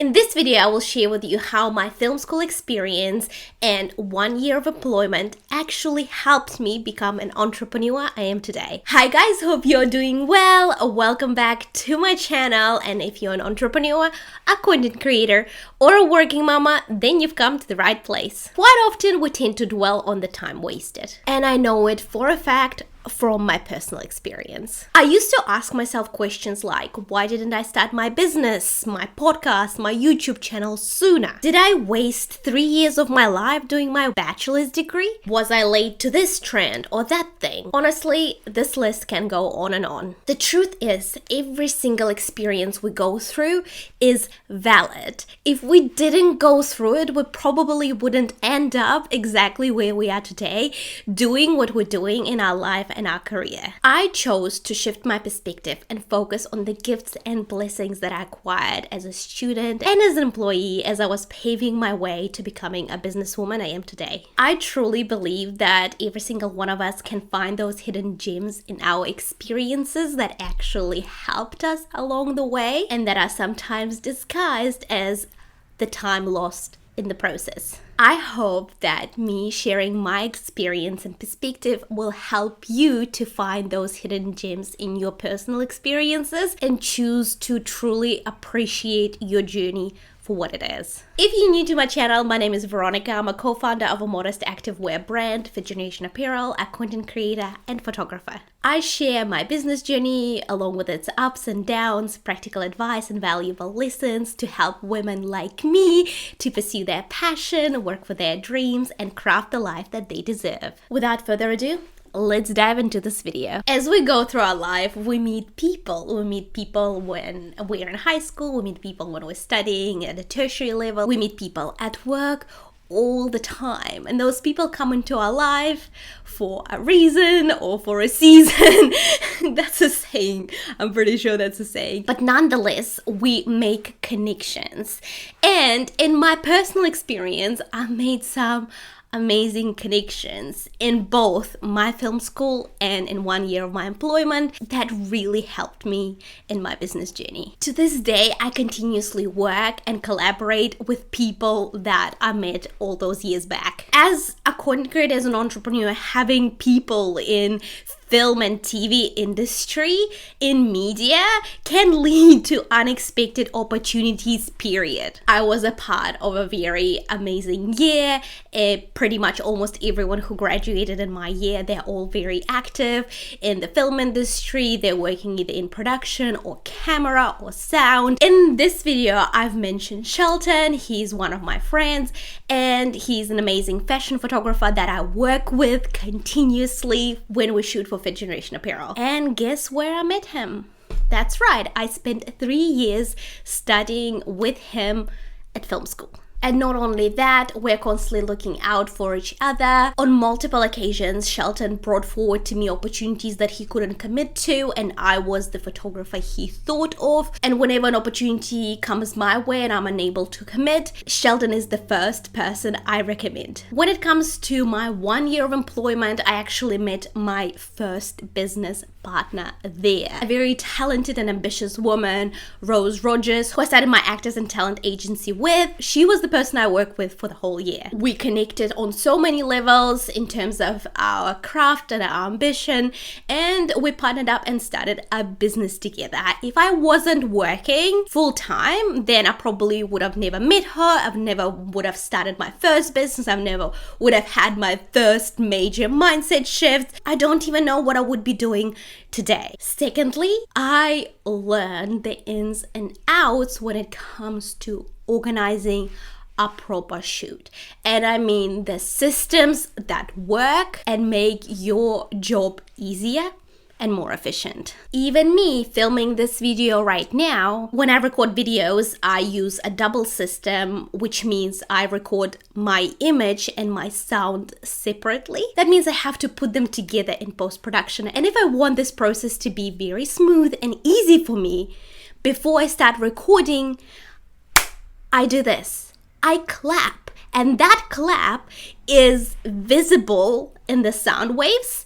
In this video, I will share with you how my film school experience and 1 year of employment actually helped me become an entrepreneur I am today. Hi guys, hope you're doing well. Welcome back to my channel. And if you're an entrepreneur, a content creator, or a working mama, then you've come to the right place. Quite often, we tend to dwell on the time wasted. And I know it for a fact from my personal experience. I used to ask myself questions like, why didn't I start my business, my podcast, my YouTube channel sooner? Did I waste 3 years of my life doing my bachelor's degree? Was I late to this trend or that thing? Honestly, this list can go on and on. The truth is, every single experience we go through is valid. If we didn't go through it, we probably wouldn't end up exactly where we are today, doing what we're doing in our life and our career. I chose to shift my perspective and focus on the gifts and blessings that I acquired as a student and as an employee as I was paving my way to becoming a businesswoman I am today. I truly believe that every single one of us can find those hidden gems in our experiences that actually helped us along the way and that are sometimes disguised as the time lost in the process. I hope that me sharing my experience and perspective will help you to find those hidden gems in your personal experiences and choose to truly appreciate your journey for what it is. If you're new to my channel, my name is Veronica. I'm a co-founder of a modest activewear brand, Fit Generation Apparel, a content creator and photographer. I share my business journey along with its ups and downs, practical advice and valuable lessons to help women like me to pursue their passion, work for their dreams and craft the life that they deserve. Without further ado, let's dive into this video. As we go through our life, we meet people. We meet people when we're in high school. We meet people when we're studying at a tertiary level. We meet people at work all the time. And those people come into our life for a reason or for a season. That's a saying. I'm pretty sure that's a saying. But nonetheless, we make connections. And in my personal experience, I made some amazing connections in both my film school and in 1 year of my employment that really helped me in my business journey. To this day, I continuously work and collaborate with people that I met all those years back. As a content creator, as an entrepreneur, having people in film and TV industry, in media, can lead to unexpected opportunities, period. I was a part of a very amazing year. Pretty much almost everyone who graduated in my year, they're all very active in the film industry. They're working either in production or camera or sound. In this video, I've mentioned Shelton. He's one of my friends and he's an amazing fashion photographer that I work with continuously when we shoot for Fit Generation Apparel. And guess where I met him? That's right, I spent 3 years studying with him at film school. And not only that, we're constantly looking out for each other. On multiple occasions, Shelton brought forward to me opportunities that he couldn't commit to, and I was the photographer he thought of. And whenever an opportunity comes my way and I'm unable to commit, Shelton is the first person I recommend. When it comes to my 1 year of employment, I actually met my first business partner there. A very talented and ambitious woman, Rose Rogers, who I started my actors and talent agency with. She was the person I worked with for the whole year. We connected on so many levels in terms of our craft and our ambition, and we partnered up and started a business together. If I wasn't working full time, then I probably would have never met her. I never would have started my first business. I never would have had my first major mindset shift. I don't even know what I would be doing today. Secondly, I learned the ins and outs when it comes to organizing a proper shoot. And I mean the systems that work and make your job easier and more efficient. Even me filming this video right now, when I record videos, I use a double system, which means I record my image and my sound separately. That means I have to put them together in post-production. And if I want this process to be very smooth and easy for me, before I start recording, I do this. I clap, and that clap is visible in the sound waves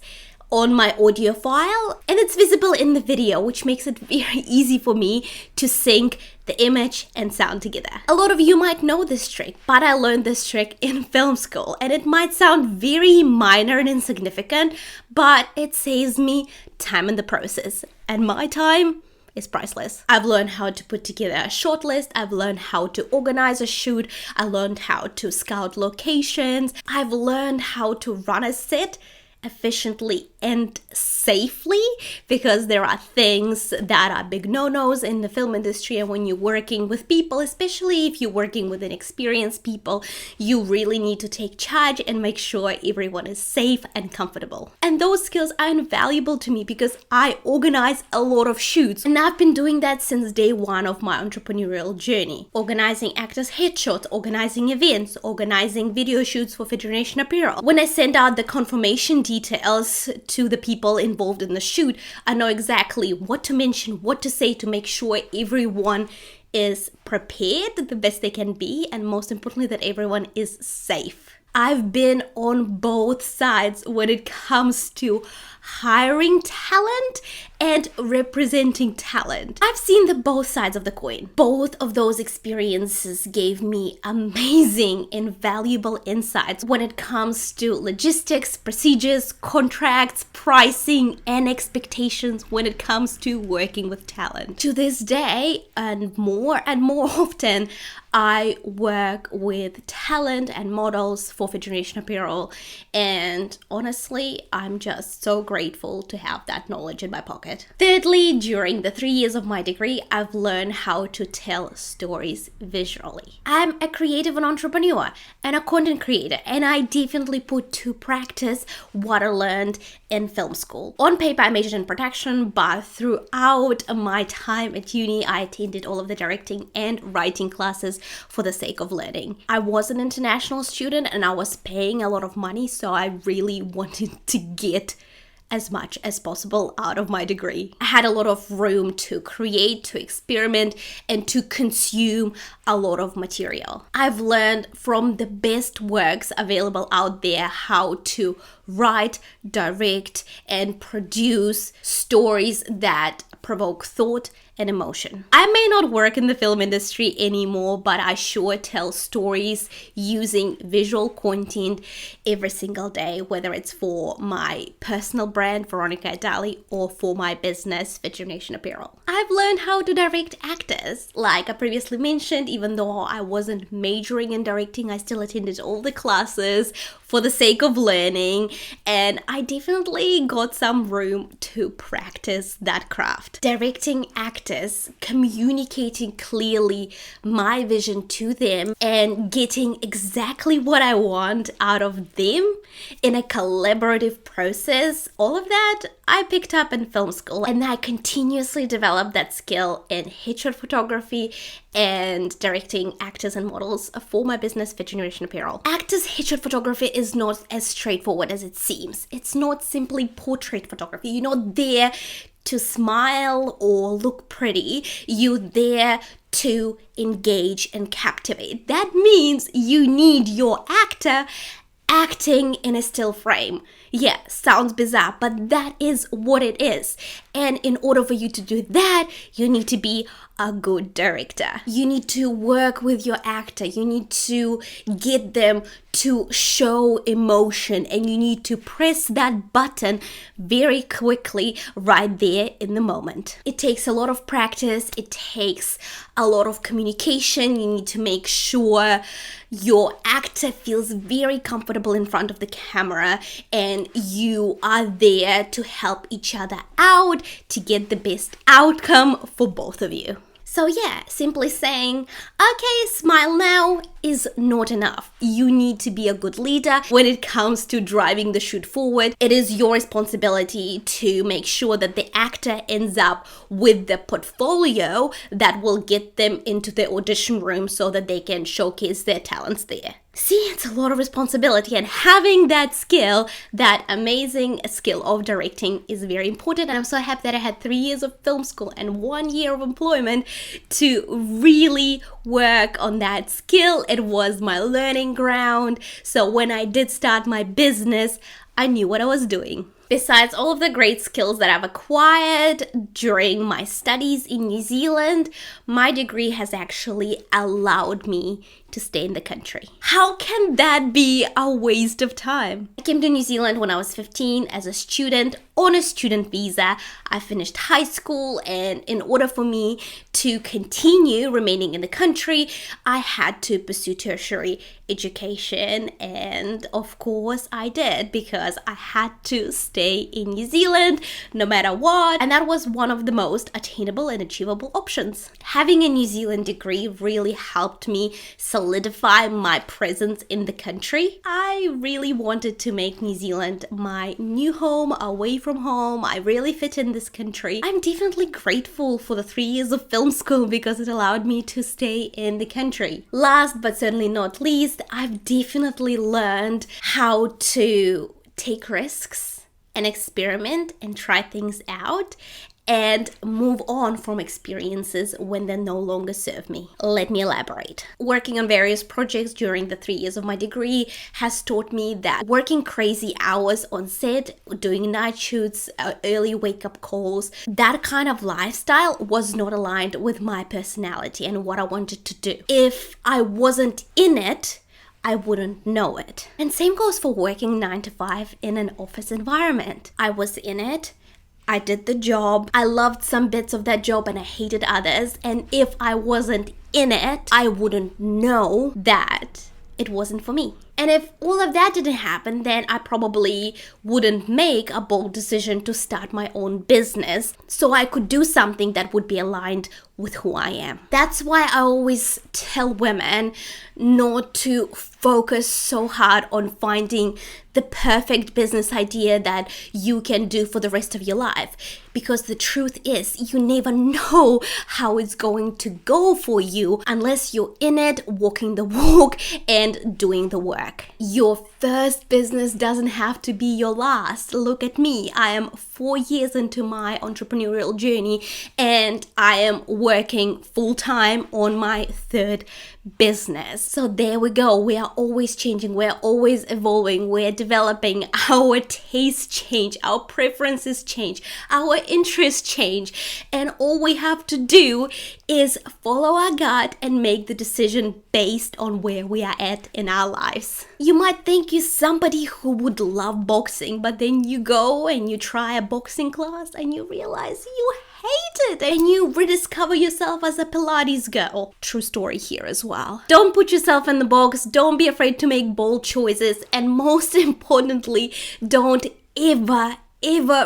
on my audio file, and it's visible in the video, which makes it very easy for me to sync the image and sound together. A lot of you might know this trick, but I learned this trick in film school, and it might sound very minor and insignificant, but it saves me time in the process, and my time is priceless. I've learned how to put together a short list. I've learned how to organize a shoot. I learned how to scout locations. I've learned how to run a set efficiently and safely, because there are things that are big no-nos in the film industry, and when you're working with people, especially if you're working with inexperienced people, you really need to take charge and make sure everyone is safe and comfortable. And those skills are invaluable to me because I organize a lot of shoots, and I've been doing that since day one of my entrepreneurial journey. Organizing actors' headshots, organizing events, organizing video shoots for Fifth Generation Apparel. When I send out the confirmation details to the people involved in the shoot, I know exactly what to mention, what to say to make sure everyone is prepared the best they can be, and most importantly, that everyone is safe. I've been on both sides when it comes to hiring talent and representing talent. I've seen the both sides of the coin. Both of those experiences gave me amazing, invaluable insights when it comes to logistics, procedures, contracts, pricing, and expectations when it comes to working with talent. To this day, and more often, I work with talent and models for Fifth Generation Apparel, and honestly, I'm just so grateful to have that knowledge in my pocket. Thirdly, during the 3 years of my degree, I've learned how to tell stories visually. I'm a creative and entrepreneur and a content creator, and I definitely put to practice what I learned in film school. On paper, I majored in production, but throughout my time at uni, I attended all of the directing and writing classes for the sake of learning. I was an international student and I was paying a lot of money, so I really wanted to get as much as possible out of my degree. I had a lot of room to create, to experiment, and to consume a lot of material. I've learned from the best works available out there how to write, direct, and produce stories that provoke thought and emotion. I may not work in the film industry anymore, but I sure tell stories using visual content every single day, whether it's for my personal brand, Veronica Adali, or for my business, Fifth Generation Apparel. I've learned how to direct actors. Like I previously mentioned, even though I wasn't majoring in directing, I still attended all the classes for the sake of learning, and I definitely got some room to practice that craft. Directing actors, communicating clearly my vision to them, and getting exactly what I want out of them in a collaborative process, all of that I picked up in film school, and I continuously developed that skill in headshot photography and directing actors and models for my business, Fifth Generation Apparel. Actors' headshot photography is not as straightforward as it seems. It's not simply portrait photography. You're not there to smile or look pretty. You're there to engage and captivate. That means you need your actor acting in a still frame. Yeah, sounds bizarre, but that is what it is. And in order for you to do that, you need to be a good director. You need to work with your actor. You need to get them to show emotion, and you need to press that button very quickly right there in the moment. It takes a lot of practice. It takes a lot of communication. You need to make sure your actor feels very comfortable in front of the camera, and you are there to help each other out to get the best outcome for both of you. So yeah, simply saying, okay, smile now is not enough. You need to be a good leader when it comes to driving the shoot forward. It is your responsibility to make sure that the actor ends up with the portfolio that will get them into the audition room so that they can showcase their talents there. See, it's a lot of responsibility, and having that skill, that amazing skill of directing, is very important. And I'm so happy that I had 3 years of film school and 1 year of employment to really work on that skill. It was my learning ground. So when I did start my business, I knew what I was doing. Besides all of the great skills that I've acquired during my studies in New Zealand, my degree has actually allowed me to stay in the country. How can that be a waste of time? I came to New Zealand when I was 15 as a student on a student visa. I finished high school, and in order for me to continue remaining in the country, I had to pursue tertiary education, and of course I did, because I had to stay in New Zealand no matter what, and that was one of the most attainable and achievable options. Having a New Zealand degree really helped me solidify my presence in the country. I really wanted to make New Zealand my new home, away from home. I really fit in this country. I'm definitely grateful for the 3 years of film school because it allowed me to stay in the country. Last but certainly not least, I've definitely learned how to take risks and experiment and try things out and move on from experiences when they no longer serve me. Let me elaborate. Working on various projects during the 3 years of my degree has taught me that working crazy hours on set, doing night shoots, early wake-up calls, that kind of lifestyle was not aligned with my personality and what I wanted to do. If I wasn't in it, I wouldn't know it. And same goes for working 9 to 5 in an office environment. I was in it, I did the job, I loved some bits of that job and I hated others, and if I wasn't in it, I wouldn't know that it wasn't for me. And if all of that didn't happen, then I probably wouldn't make a bold decision to start my own business so I could do something that would be aligned with who I am. That's why I always tell women not to focus so hard on finding the perfect business idea that you can do for the rest of your life. Because the truth is, you never know how it's going to go for you unless you're in it, walking the walk and doing the work. Your first business doesn't have to be your last. Look at me. I am 4 years into my entrepreneurial journey and I am working full-time on my third business. So there we go. We are always changing. We're always evolving. We're developing. Our tastes change. Our preferences change. Our interests change. And all we have to do is follow our gut and make the decision based on where we are at in our lives. You might think you're somebody who would love boxing, but then you go and you try a boxing class and you realize you hate it and you rediscover yourself as a Pilates girl. True story here as well. Don't put yourself in the box. Don't be afraid to make bold choices. And most importantly, don't ever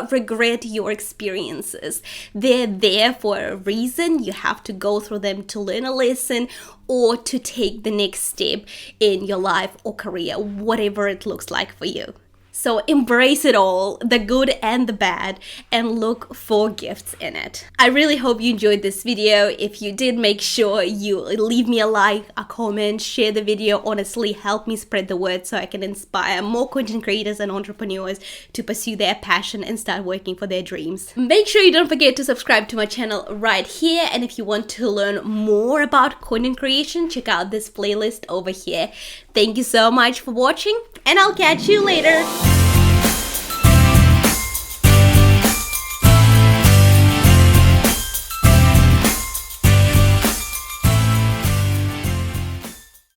regret your experiences. They're there for a reason. You have to go through them to learn a lesson or to take the next step in your life or career, whatever it looks like for you. So embrace it all, the good and the bad, and look for gifts in it. I really hope you enjoyed this video. If you did, make sure you leave me a like, a comment, share the video. Honestly, help me spread the word so I can inspire more content creators and entrepreneurs to pursue their passion and start working for their dreams. Make sure you don't forget to subscribe to my channel right here. And if you want to learn more about content creation, check out this playlist over here. Thank you so much for watching, and I'll catch you later.